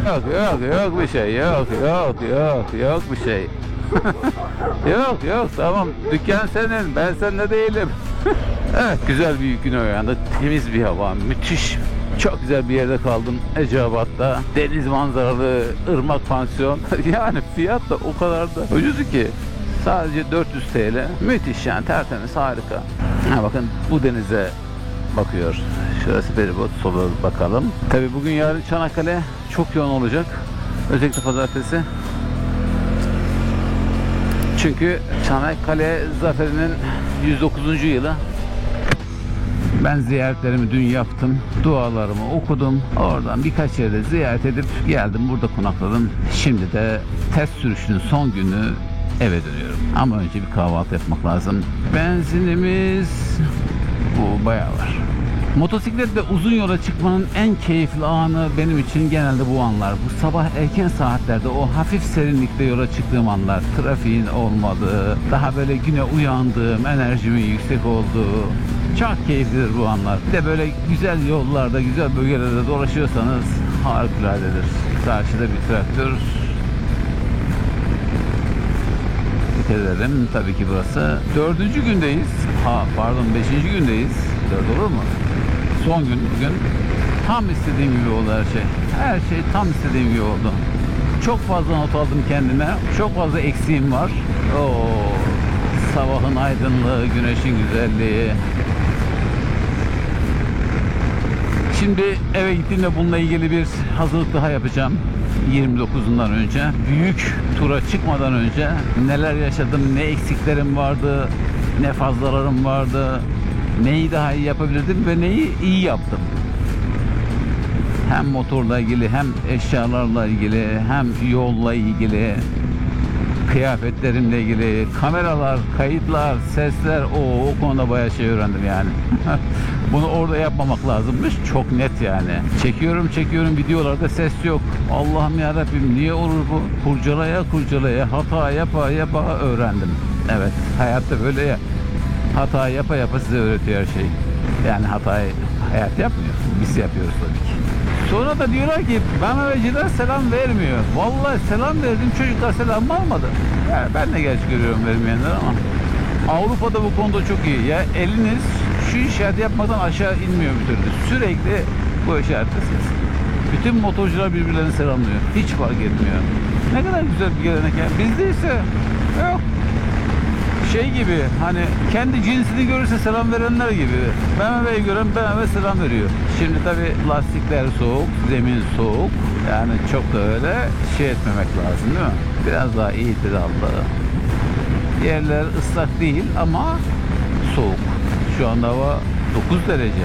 Yok bir şey, yok bir şey. Yok, tamam, dükkan senin, ben seninle değilim. Evet, güzel bir gün uyandık, temiz bir hava, müthiş. Çok güzel bir yerde kaldım, Eceabat'ta. Deniz manzaralı, ırmak pansiyon. Yani fiyat da o kadar da ucuz ki. Sadece 400 TL. Müthiş yani, tertemiz, harika. Ha, bakın bu denize bakıyor. Şurası feribot, sola bakalım. Tabii bugün yarın Çanakkale çok yoğun olacak. Özellikle pazartesi. Çünkü Çanakkale Zaferi'nin 109. yılı. Ben ziyaretlerimi dün yaptım. Dualarımı okudum. Oradan birkaç yerde ziyaret edip geldim. Burada konakladım. Şimdi de test sürüşünün son günü eve dönüyorum. Ama önce bir kahvaltı yapmak lazım. Benzinimiz bu bayağı var. Motosikletle uzun yola çıkmanın en keyifli anı benim için genelde bu anlar. Bu sabah erken saatlerde o hafif serinlikte yola çıktığım anlar. Trafiğin olmadığı, daha böyle güne uyandığım, enerjimin yüksek olduğu. Çok keyiflidir bu anlar. Bir de böyle güzel yollarda, güzel bölgelerde dolaşıyorsanız harikuladedir. Karşıda bir traktör. Ederim. Tabii ki burası 4. gündeyiz. Pardon 5. gündeyiz. 4 olur mu? Son gün bugün. Tam istediğim gibi oldu her şey. Her şey tam istediğim gibi oldu. Çok fazla not aldım kendime. Çok fazla eksiğim var. Sabahın aydınlığı, güneşin güzelliği. Şimdi eve gittiğimde bununla ilgili bir hazırlık daha yapacağım. 29'undan önce, büyük tura çıkmadan önce neler yaşadım, ne eksiklerim vardı, ne fazlalarım vardı, neyi daha iyi yapabilirdim ve neyi iyi yaptım. Hem motorla ilgili, hem eşyalarla ilgili, hem yolla ilgili, kıyafetlerimle ilgili, kameralar, kayıtlar, sesler, o konuda bayağı şey öğrendim yani. Bunu orada yapmamak lazımmış. Çok net yani. Çekiyorum videolarda ses yok. Allah'ım yarabbim, niye olur bu? Kurcalaya hata yapa öğrendim. Evet, hayatta böyle ya. Hata yapa size öğretiyor her şey. Yani hatayı hayat yapmıyor. Biz yapıyoruz tabii ki. Sonra da diyorlar ki BMW'ciler selam vermiyor. Vallahi selam verdim, çocuklar selam almadı. Yani ben de gerçi görüyorum vermeyenler ama Avrupa'da bu konuda çok iyi. Ya eliniz şu işareti yapmadan aşağı inmiyor bir türlü. Sürekli bu işarettesiniz. Bütün motorcular birbirlerini selamlıyor. Hiç fark etmiyor. Ne kadar güzel bir gelenek yani. Bizde ise yok. Şey gibi, hani kendi cinsini görürse selam verenler gibi. BMW'yi gören BMW selam veriyor. Şimdi tabi lastikler soğuk, zemin soğuk. Yani çok da öyle şey etmemek lazım değil mi? Biraz daha itidallı. Yerler ıslak değil ama soğuk. Şu anda hava 9 derece.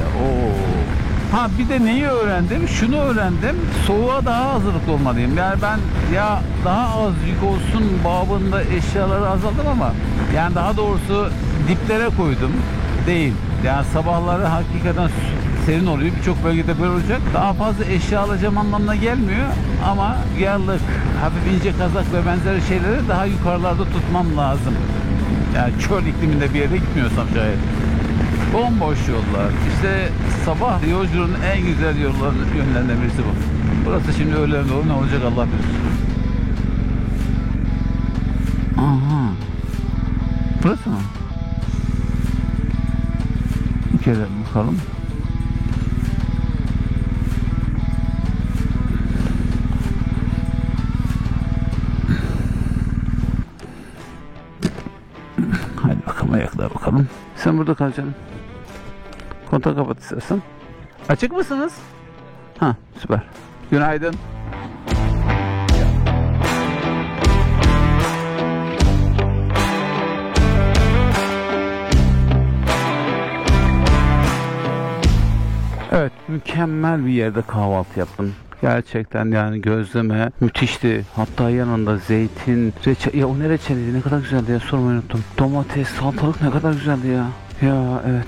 Ha bir de neyi öğrendim? Şunu öğrendim. Soğuğa daha hazırlıklı olmalıyım. Yani ben ya daha az yük olsun babında eşyaları azaldım ama yani daha doğrusu diplere koydum. Değil. Yani sabahları hakikaten serin oluyor. Birçok bölgede böyle olacak. Daha fazla eşya alacağım anlamına gelmiyor. Ama yarlık, hafif ince kazak ve benzeri şeyleri daha yukarılarda tutmam lazım. Yani çöl ikliminde bir yere gitmiyorsam şayet. Bomboş yollar. İşte sabah yolculuğun en güzel yönlerinden birisi bu. Burası şimdi öğlene doğru ne olacak Allah bilir. Aha. Burası mı? Bir kere bakalım. Hadi bakalım, ayaklara bakalım. Sen burada kal canım. Kontağı kapat istersen. Açık mısınız? Ha, süper. Günaydın. Evet, mükemmel bir yerde kahvaltı yaptım. Gerçekten yani gözleme müthişti. Hatta yanında zeytin, reçel. Ya o ne reçeliydi? Ne kadar güzeldi ya, sormayı unuttum. Domates, salatalık ne kadar güzeldi ya. Ya evet.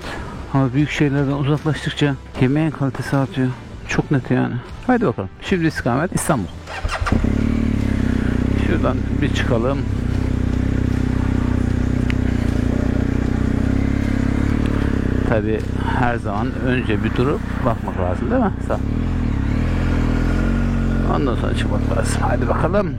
Ama büyük şeylerden uzaklaştıkça yemeğin kalitesi artıyor. Çok net yani. Haydi bakalım. Şimdi istikamet İstanbul. Şuradan bir çıkalım. Tabi her zaman önce bir durup bakmak lazım değil mi? Sağ. Ondan sonra çıkmak lazım. Hadi bakalım.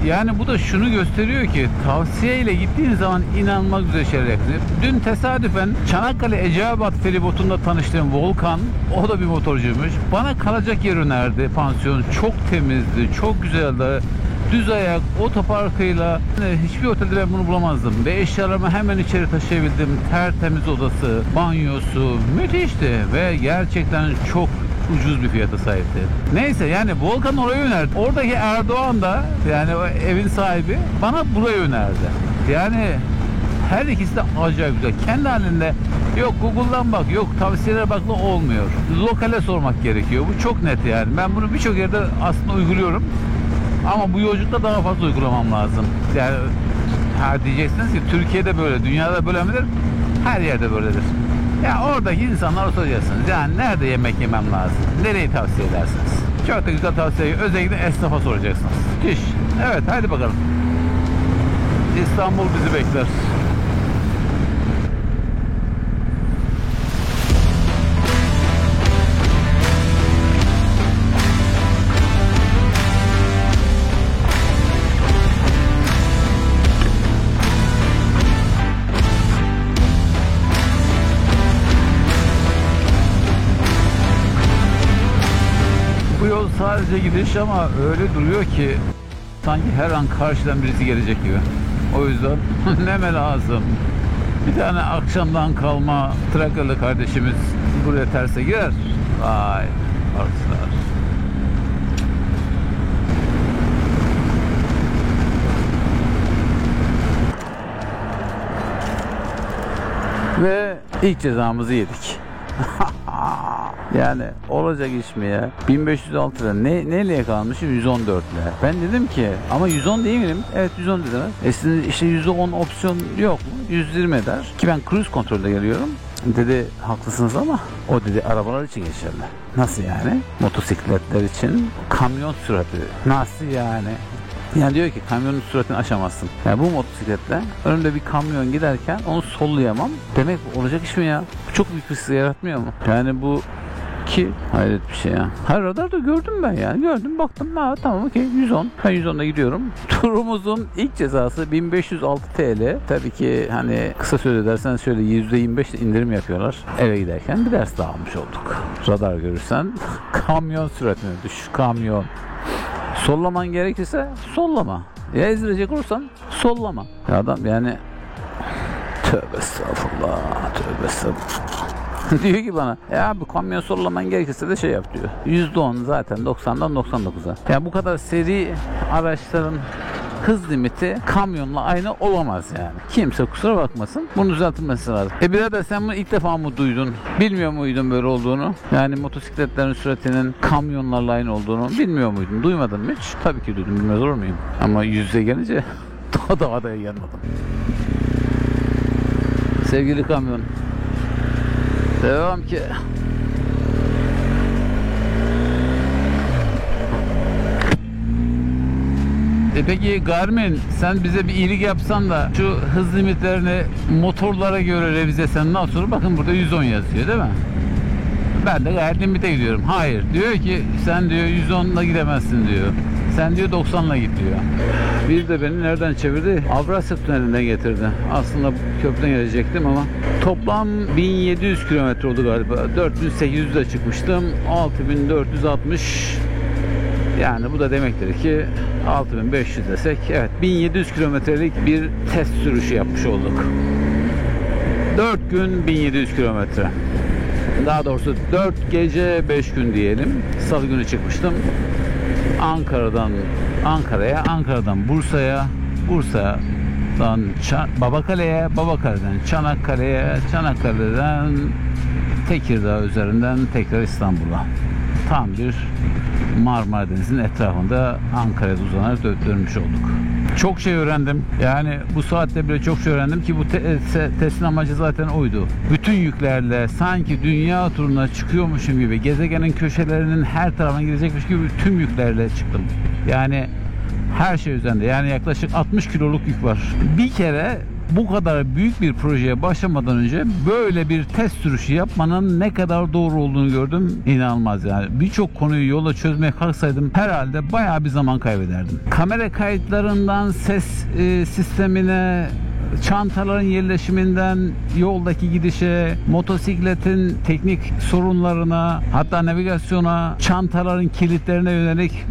Yani bu da şunu gösteriyor ki tavsiyeyle gittiğin zaman inanılmaz güzel şeyler yapıyor. Dün tesadüfen Çanakkale Eceabat feribotunda tanıştığım Volkan, o da bir motorcuymuş. Bana kalacak yer önerdi, pansiyon. Çok temizdi, çok güzeldi. Düz ayak, otoparkıyla. Hiçbir otelde ben bunu bulamazdım. Ve eşyalarımı hemen içeri taşıyabildim. Tertemiz odası, banyosu, müthişti. Ve gerçekten çok ucuz bir fiyata sahipti. Neyse yani Volkan orayı önerdi. Oradaki Erdoğan da yani o evin sahibi bana burayı önerdi. Yani her ikisi de acayip güzel. Kendi halinde yok Google'dan bak, yok tavsiyelere bakla olmuyor. Lokale sormak gerekiyor. Bu çok net yani. Ben bunu birçok yerde aslında uyguluyorum. Ama bu yolculukta daha fazla uygulamam lazım. Yani diyeceksiniz ki Türkiye'de böyle, dünyada böyle midir? Her yerde böyledir. Ya oradaki insanlara soracaksınız. Yani nerede yemek yemem lazım? Nereyi tavsiye edersiniz? Çok da güzel tavsiye. Özellikle esnafa soracaksınız. İş. Evet, hadi bakalım. İstanbul bizi bekler. Bu yol sadece gidiş ama öyle duruyor ki sanki her an karşıdan birisi gelecek gibi. O yüzden neme lazım. Bir tane akşamdan kalma Trakalı kardeşimiz buraya terse girer. Vay artılar. Ve ilk cezamızı yedik. Yani olacak iş mi ya? 1506 lira. Neyle yakalanmışım? 114 lira. Ben dedim ki ama 110 değil miyim? Evet 110 dediler. Sizin işte %10 opsiyon yok mu? 120 eder. Ki ben cruise kontrolde geliyorum. Dedi haklısınız ama o dedi arabalar için geçerli. Nasıl yani? Motosikletler için kamyon sürati. Nasıl yani? Yani diyor ki kamyonun süratini aşamazsın. Yani bu motosikletle önümde bir kamyon giderken onu sollayamam. Demek olacak iş mi ya? Bu çok büyük bir sıkıntı yaratmıyor mu? Yani bu ki hayret bir şey ya. Her radarda gördüm ben yani. Gördüm baktım. Ha tamam okey 110. Ben 110'da gidiyorum. Turumuzun ilk cezası 1506 TL. Tabii ki hani kısa sürede derseniz şöyle %25 indirim yapıyorlar. Eve giderken bir ders daha almış olduk. Radar görürsen kamyon süratine düş. Kamyon. Sollaman gerekirse sollama. Ya ezilecek olursan sollama. Ya adam yani tövbe estağfurullah, tövbe estağfurullah. Diyor ki bana ya bu kamyon sollaman gerekirse de şey yap diyor. %10 zaten 90'dan 99'a. Ya bu kadar seri araçların hız limiti kamyonla aynı olamaz yani. Kimse kusura bakmasın. Bunu düzeltilmesi lazım. Birader sen bunu ilk defa mı duydun? Bilmiyor muydun böyle olduğunu? Yani motosikletlerin süratinin kamyonlarla aynı olduğunu bilmiyor muydun? Duymadın mı hiç? Tabii ki duydum. Bilmez olur muyum? Ama yüzde gelince daha gelmedim. Sevgili kamyon. Devam ki. Peki Garmin sen bize bir iyilik yapsan da şu hız limitlerini motorlara göre revize etsen nasıl olur? Bakın burada 110 yazıyor değil mi? Ben de gayet limite gidiyorum. Hayır. Diyor ki sen diyor 110'la gidemezsin diyor. Sen diyor 90'la git diyor. Bir de beni nereden çevirdi? Avrasya Tüneli'nden getirdi. Aslında köprüden gelecektim ama toplam 1700 kilometre oldu galiba. 4800'de çıkmıştım. 6460. Yani bu da demektir ki 6500 desek evet 1700 kilometrelik bir test sürüşü yapmış olduk. 4 gün 1700 kilometre. Daha doğrusu 4 gece 5 gün diyelim. Salı günü çıkmıştım. Ankara'dan Ankara'ya, Ankara'dan Bursa'ya, Bursa'dan Babakale'ye, Babakale'den Çanakkale'ye, Çanakkale'den Tekirdağ üzerinden tekrar İstanbul'a. Tam bir Marmara Denizi'nin etrafında Ankara'ya uzanarak dönmüş olduk. Çok şey öğrendim. Yani bu saatte bile çok şey öğrendim ki bu testin amacı zaten oydu. Bütün yüklerle sanki dünya turuna çıkıyormuşum gibi gezegenin köşelerinin her tarafına gidecekmiş gibi tüm yüklerle çıktım. Yani her şey üzerinde. Yani yaklaşık 60 kiloluk yük var. Bir kere bu kadar büyük bir projeye başlamadan önce böyle bir test sürüşü yapmanın ne kadar doğru olduğunu gördüm. İnanılmaz yani. Birçok konuyu yola çözmeye kalksaydım herhalde bayağı bir zaman kaybederdim. Kamera kayıtlarından ses sistemine, çantaların yerleşiminden yoldaki gidişe, motosikletin teknik sorunlarına, hatta navigasyona, çantaların kilitlerine yönelik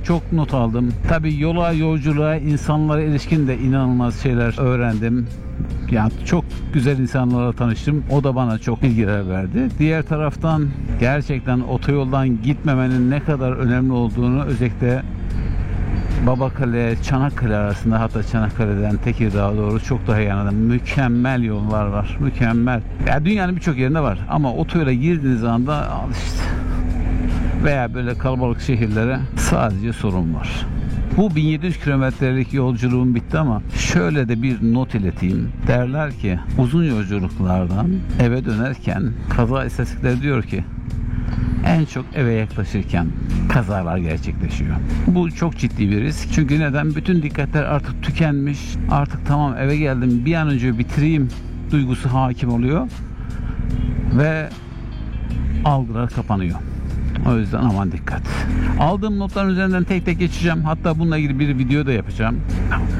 çok not aldım. Tabii yola, yolculuğa, insanlara ilişkin de inanılmaz şeyler öğrendim. Yani çok güzel insanlarla tanıştım. O da bana çok bilgiler verdi. Diğer taraftan gerçekten otoyoldan gitmemenin ne kadar önemli olduğunu özellikle Babakale, Çanakkale arasında, hatta Çanakkale'den Tekirdağ'a doğru çok daha yanında mükemmel yollar var. Mükemmel. Ya dünyanın birçok yerinde var ama otoyola girdiğiniz anda al işte. Veya böyle kalabalık şehirlere sadece sorun var. Bu 1700 kilometrelik yolculuğum bitti ama şöyle de bir not ileteyim. Derler ki uzun yolculuklardan eve dönerken kaza istatistikleri diyor ki en çok eve yaklaşırken kazalar gerçekleşiyor. Bu çok ciddi bir risk. Çünkü neden? Bütün dikkatler artık tükenmiş. Artık tamam eve geldim bir an önce bitireyim duygusu hakim oluyor. Ve algılar kapanıyor. O yüzden aman dikkat. Aldığım notların üzerinden tek tek geçeceğim. Hatta bununla ilgili bir video da yapacağım.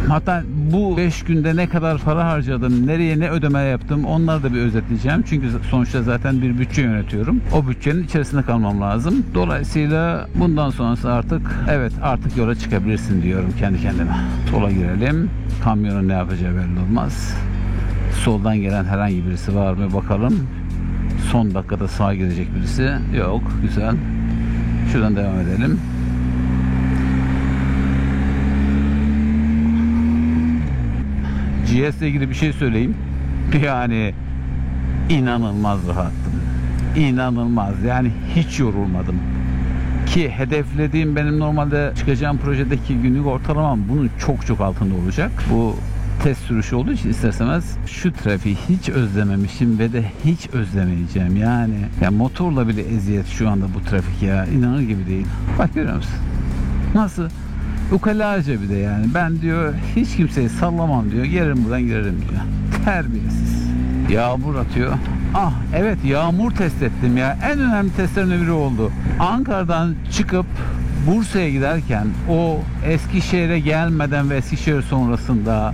Hatta bu 5 günde ne kadar para harcadım, nereye ne ödeme yaptım onları da bir özetleyeceğim. Çünkü sonuçta zaten bir bütçe yönetiyorum. O bütçenin içerisinde kalmam lazım. Dolayısıyla bundan sonrası artık yola çıkabilirsin diyorum kendi kendime. Sola girelim. Kamyonun ne yapacağı belli olmaz. Soldan gelen herhangi birisi var mı bakalım. Son dakikada sağa girecek birisi yok. Güzel. Şuradan devam edelim. GS ile ilgili bir şey söyleyeyim. Yani inanılmaz rahattım. İnanılmaz. Yani hiç yorulmadım. Ki hedeflediğim benim normalde çıkacağım projedeki günlük ortalamam bunun çok altında olacak. Bu test sürüşü olduğu için isterseniz şu trafiği hiç özlememişim ve de hiç özlemeyeceğim. Yani ya motorla bile eziyet şu anda bu trafik ya. İnanır gibi değil. Bak görüyor musun? Nasıl? Ukalaca bir de yani. Ben diyor hiç kimseyi sallamam diyor. Gelirim buradan girerim diyor. Terbiyesiz. Yağmur atıyor. Ah evet yağmur test ettim ya. En önemli testlerin biri oldu. Ankara'dan çıkıp Bursa'ya giderken o Eskişehir'e gelmeden ve Eskişehir sonrasında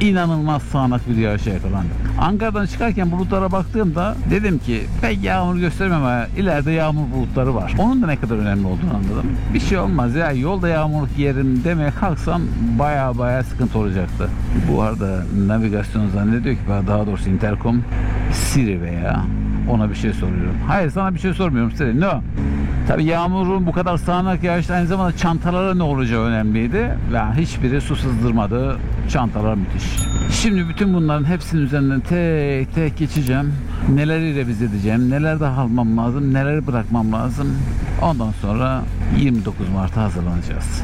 inanılmaz sağanak bir yağışa yakalandık. Ankara'dan çıkarken bulutlara baktığımda dedim ki pek yağmur göstermem ama ileride yağmur bulutları var. Onun da ne kadar önemli olduğunu anladım. Bir şey olmaz ya yolda yağmurluk yerim demeye kalksam baya sıkıntı olacaktı. Bu arada navigasyon zannediyor ki daha doğrusu interkom Siri veya ona bir şey soruyorum. Hayır sana bir şey sormuyorum Siri. No. Tabii yağmurun bu kadar sağanak yağışta aynı zamanda çantalara ne olacağı önemliydi. Ve hiçbiri su sızdırmadı. Çantalar müthiş. Şimdi bütün bunların hepsinin üzerinden tek geçeceğim. Neleri revize edeceğim, neler daha almam lazım, neleri bırakmam lazım. Ondan sonra 29 Mart'a hazırlanacağız.